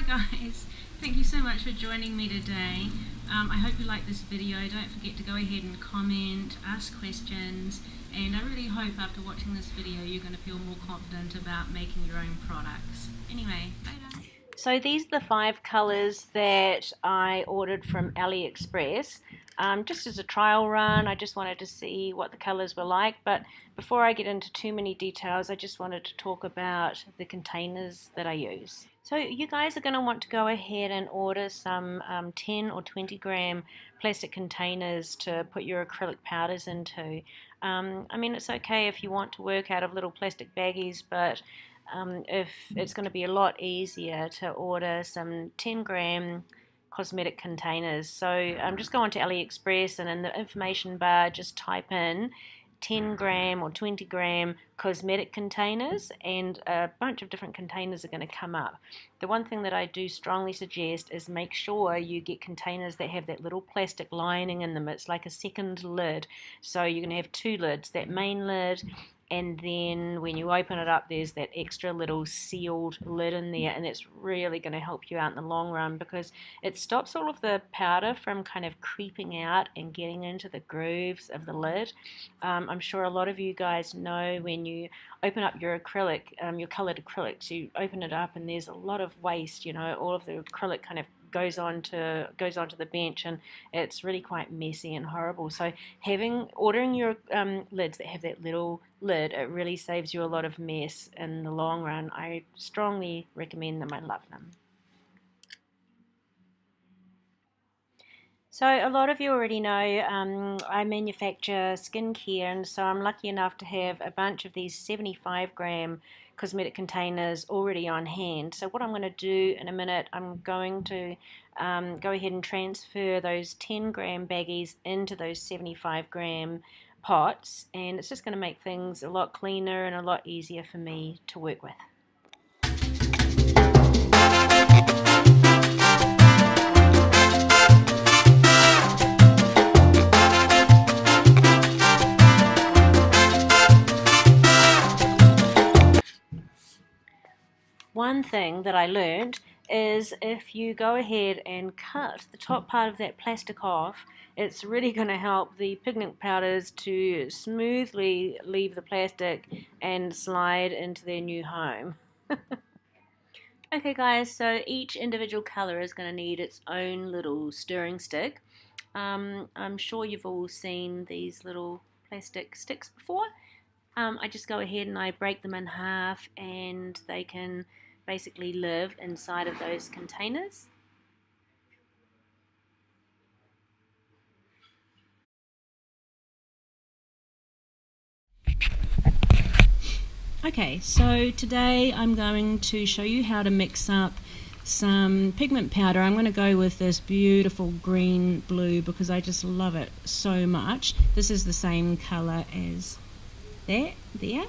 guys, thank you so much for joining me today. I hope you like this video. Don't forget to go ahead and comment, ask questions, and I really hope after watching this video you're going to feel more confident about making your own products. Anyway, later. So these are the 5 colours that I ordered from AliExpress. Just as a trial run, I just wanted to see what the colours were like, but before I get into too many details, I just wanted to talk about the containers that I use. So you guys are going to want to go ahead and order some 10 or 20 gram plastic containers to put your acrylic powders into. I mean, it's okay if you want to work out of little plastic baggies, but if it's going to be a lot easier to order some 10 gram cosmetic containers. So just go on to AliExpress and in the information bar just type in 10 gram or 20 gram cosmetic containers, and a bunch of different containers are going to come up. The one thing that I do strongly suggest is make sure you get containers that have that little plastic lining in them. It's like a second lid, so you're going to have 2 lids, that main lid, and then when you open it up there's that extra little sealed lid in there, and that's really going to help you out in the long run because it stops all of the powder from kind of creeping out and getting into the grooves of the lid. I'm sure a lot of you guys know when you open up your acrylic, your coloured acrylics, you open it up and there's a lot of waste, you know, all of the acrylic kind of goes onto the bench, and it's really quite messy and horrible. So ordering your lids that have that little lid, it really saves you a lot of mess in the long run. I strongly recommend them. I love them. So a lot of you already know I manufacture skincare, and so I'm lucky enough to have a bunch of these 75 gram cosmetic containers already on hand. So what I'm going to do in a minute, I'm going to go ahead and transfer those 10 gram baggies into those 75 gram pots, and it's just going to make things a lot cleaner and a lot easier for me to work with. One thing that I learned is if you go ahead and cut the top part of that plastic off, it's really going to help the pigment powders to smoothly leave the plastic and slide into their new home. Okay guys, so each individual colour is going to need its own little stirring stick. I'm sure you've all seen these little plastic sticks before. I just go ahead and I break them in half, and they can basically live inside of those containers. Okay, so today I'm going to show you how to mix up some pigment powder. I'm going to go with this beautiful green blue because I just love it so much. This is the same colour as that there,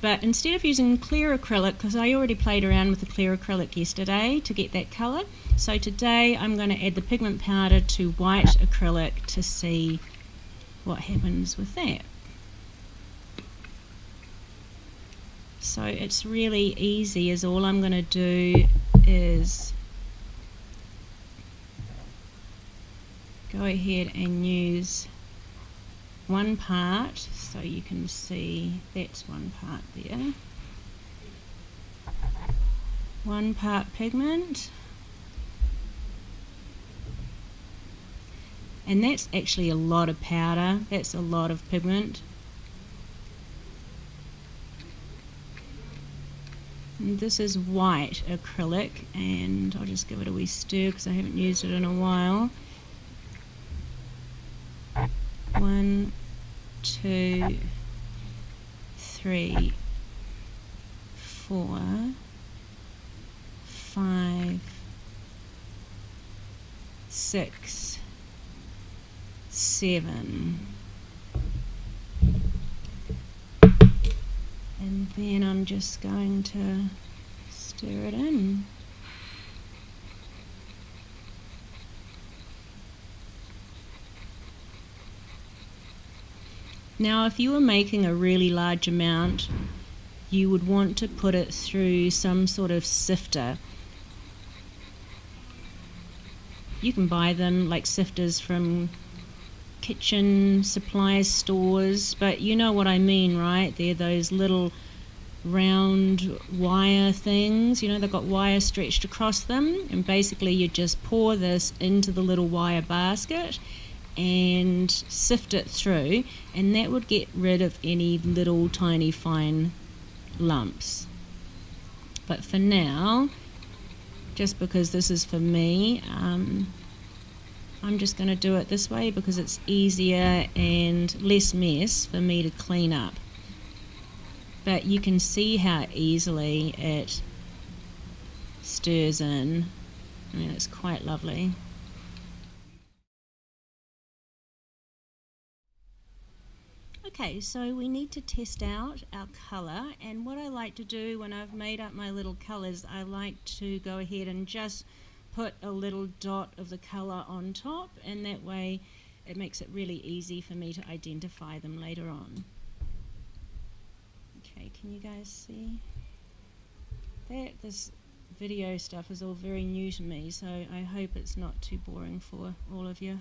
but instead of using clear acrylic, because I already played around with the clear acrylic yesterday to get that colour, so today I'm going to add the pigment powder to white acrylic to see what happens with that. So it's really easy, as all I'm going to do is go ahead and use one part, so you can see that's one part there, one part pigment, and that's actually a lot of powder, that's a lot of pigment. And this is white acrylic, and I'll just give it a wee stir because I haven't used it in a while. 1, 2, 3, 4, 5, 6, 7, and then I'm just going to stir it in. Now if you were making a really large amount, you would want to put it through some sort of sifter. You can buy them like sifters from kitchen supply stores, but you know what I mean, right? They're those little round wire things, you know, they've got wire stretched across them, and basically you just pour this into the little wire basket and sift it through, and that would get rid of any little tiny fine lumps. But for now, just because this is for me, I'm just going to do it this way because it's easier and less mess for me to clean up. But you can see how easily it stirs in. I mean, it's quite lovely. Okay, so we need to test out our colour, and what I like to do when I've made up my little colours, I like to go ahead and just put a little dot of the colour on top, and that way it makes it really easy for me to identify them later on. Okay, can you guys see that? This video stuff is all very new to me, so I hope it's not too boring for all of you.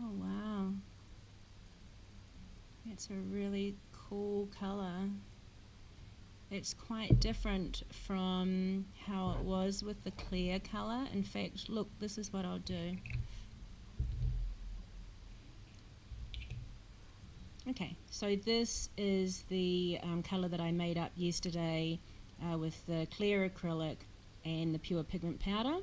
Oh wow, it's a really cool colour. It's quite different from how it was with the clear colour. In fact, look, this is what I'll do. Okay, so this is the colour that I made up yesterday with the clear acrylic and the pure pigment powder.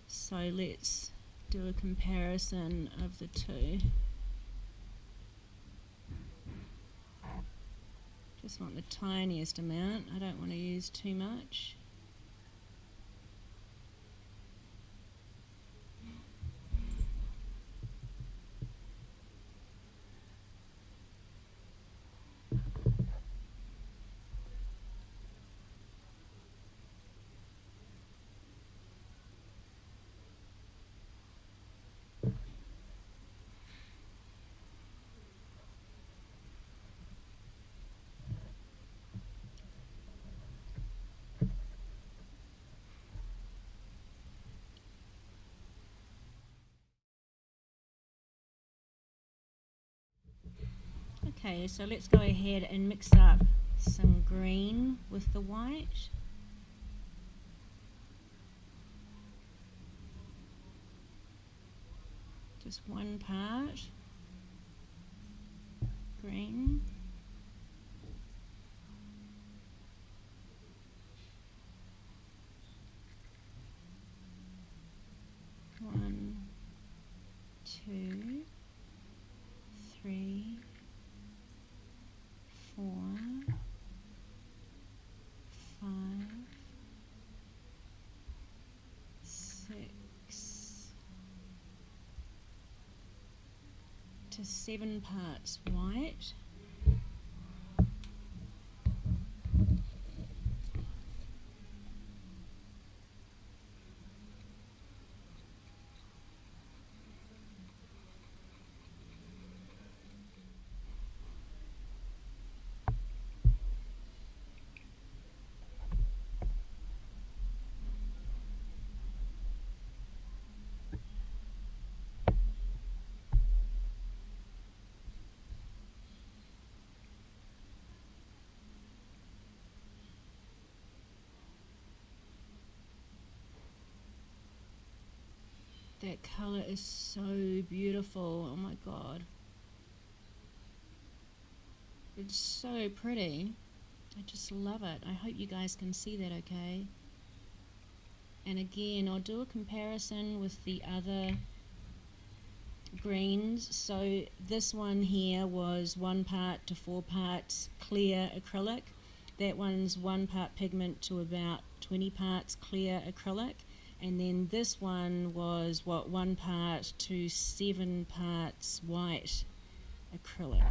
So let's do a comparison of the two. Just want the tiniest amount, I don't want to use too much. Okay, so let's go ahead and mix up some green with the white. Just one part green. One, two, three, 4, 5, 6 to 7 parts white. That colour is so beautiful, oh my god. It's so pretty. I just love it. I hope you guys can see that okay. And again, I'll do a comparison with the other greens. So this one here was 1 part to 4 parts clear acrylic. That one's 1 part pigment to about 20 parts clear acrylic. And then this one was, what, 1 part to 7 parts white acrylic.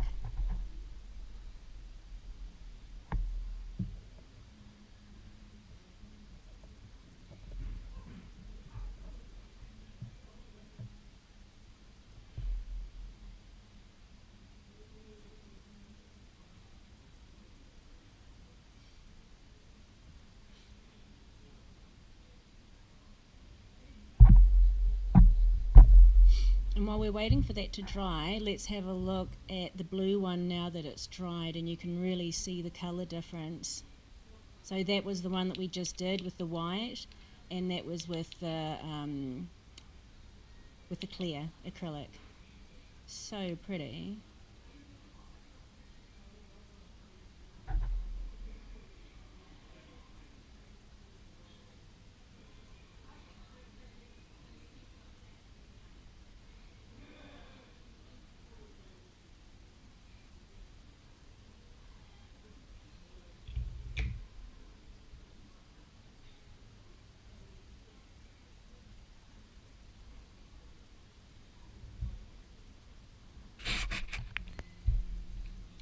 And while we're waiting for that to dry, let's have a look at the blue one now that it's dried, and you can really see the colour difference. So that was the one that we just did with the white, and that was with the clear acrylic. So pretty.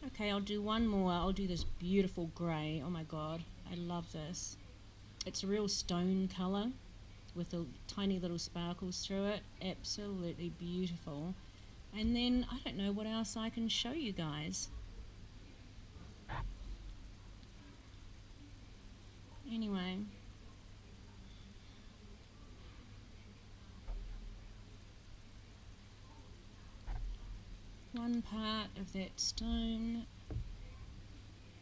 Okay, I'll do one more. I'll do this beautiful grey. Oh my god, I love this. It's a real stone colour with the tiny little sparkles through it. Absolutely beautiful. And then I don't know what else I can show you guys. Anyway, one part of that stone,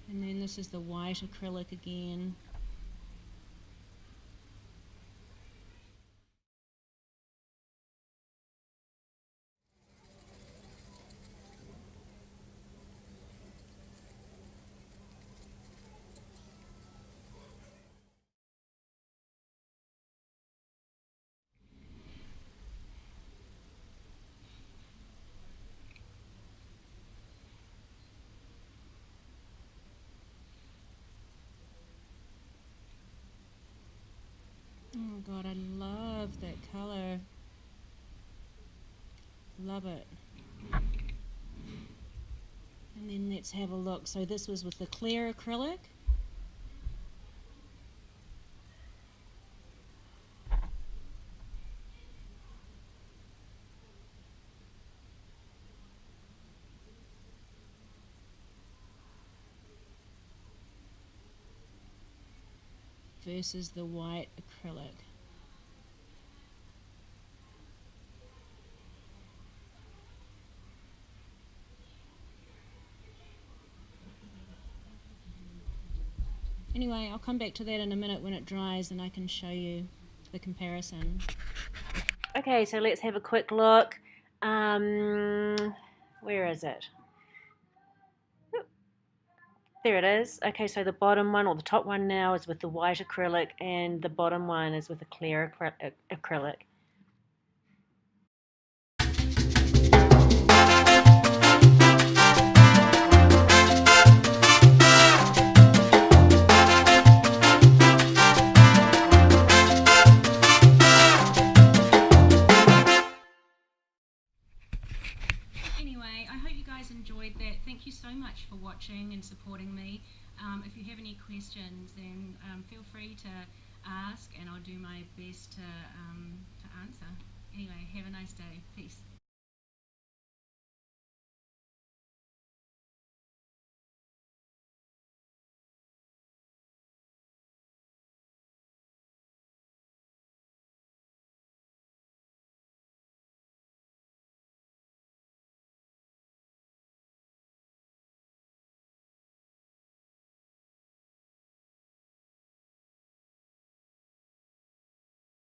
and then this is the white acrylic again. Oh god, I love that colour. Love it. And then let's have a look. So this was with the clear acrylic. Versus the white acrylic. Anyway, I'll come back to that in a minute when it dries and I can show you the comparison. Okay, so let's have a quick look. Where is it? There it is. Okay, so the bottom one, or the top one now, is with the white acrylic, and the bottom one is with the clear acrylic. Anyway, I hope you guys enjoyed that. Thank you so much for watching and supporting me. If you have any questions, then feel free to ask, and I'll do my best to answer. Anyway, have a nice day. Peace.